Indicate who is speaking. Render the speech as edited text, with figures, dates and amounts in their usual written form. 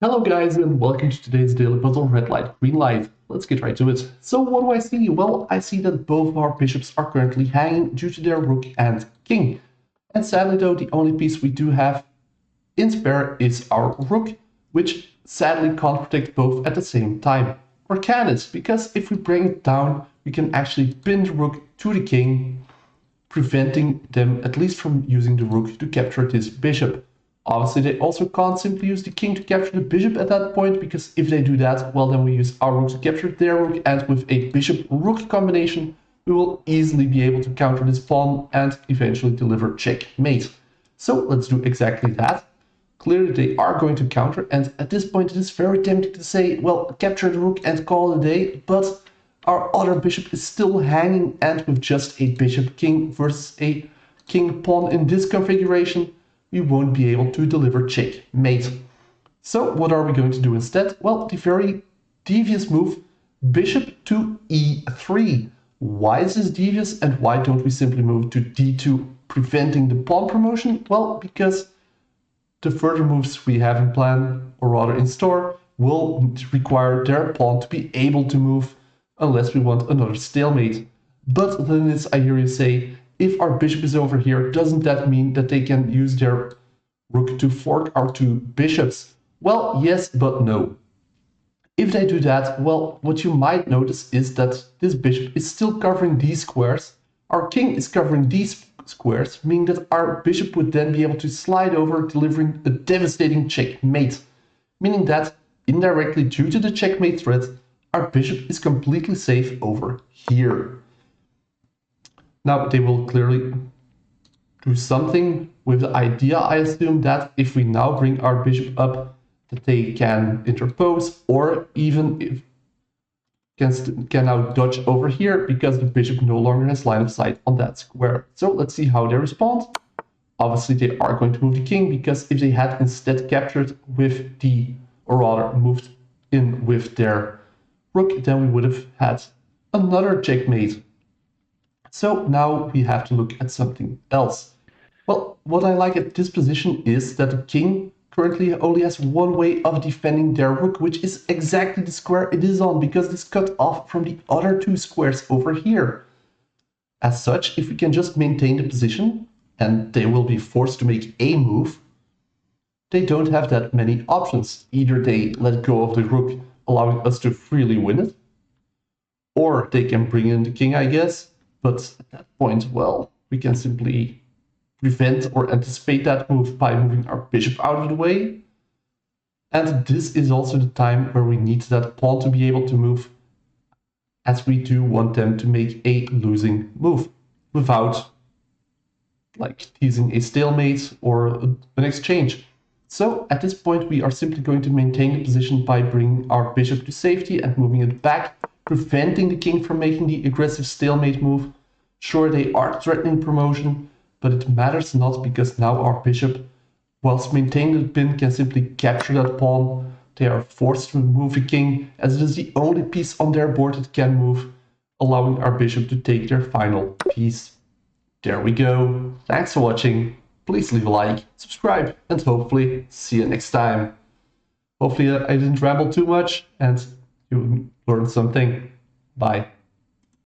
Speaker 1: Hello guys and welcome to today's daily puzzle red light, green light. Let's get right to it. So what do I see? Well, I see that both of our bishops are currently hanging due to their rook and king. And sadly though, the only piece we do have in spare is our rook, which sadly can't protect both at the same time. Or can it? Because if we bring it down, we can actually pin the rook to the king, preventing them at least from using the rook to capture this bishop. Obviously, they also can't simply use the king to capture the bishop at that point, because if they do that, well, then we use our rook to capture their rook, and with a bishop-rook combination, we will easily be able to counter this pawn and eventually deliver checkmate. So let's do exactly that. Clearly, they are going to counter, and at this point, it is very tempting to say, well, capture the rook and call it a day, but our other bishop is still hanging, and with just a bishop-king versus a king-pawn in this configuration, we won't be able to deliver checkmate. So what are we going to do instead? Well, the very devious move, bishop to e3. Why is this devious and why don't we simply move to d2, preventing the pawn promotion? Well, because the further moves we have in plan, or rather in store, will require their pawn to be able to move unless we want another stalemate. But then I hear you say, if our bishop is over here, doesn't that mean that they can use their rook to fork our two bishops? Well, yes, but no. If they do that, well, what you might notice is that this bishop is still covering these squares. Our king is covering these squares, meaning that our bishop would then be able to slide over, delivering a devastating checkmate. Meaning that, indirectly due to the checkmate threat, our bishop is completely safe over here. Now, they will clearly do something with the idea, I assume, that if we now bring our bishop up, that they can interpose, or even if can now dodge over here, because the bishop no longer has line of sight on that square. So let's see how they respond. Obviously, they are going to move the king, because if they had instead captured with the, or rather moved in with their rook, then we would have had another checkmate. So now we have to look at something else. Well, what I like at this position is that the king currently only has one way of defending their rook, which is exactly the square it is on, because it's cut off from the other two squares over here. As such, if we can just maintain the position, and they will be forced to make a move, they don't have that many options. Either they let go of the rook, allowing us to freely win it, or they can bring in the king, I guess. But at that point, well, we can simply prevent or anticipate that move by moving our bishop out of the way. And this is also the time where we need that pawn to be able to move, as we do want them to make a losing move without like teasing a stalemate or an exchange. So at this point, we are simply going to maintain the position by bringing our bishop to safety and moving it back, preventing the king from making the aggressive stalemate move. Sure, they are threatening promotion, but it matters not, because now our bishop, whilst maintaining the pin, can simply capture that pawn. They are forced to move the king, as it is the only piece on their board that can move, allowing our bishop to take their final piece. There we go. Thanks for watching. Please leave a like, subscribe, and hopefully see you next time. Hopefully I didn't ramble too much and you learned something. Bye.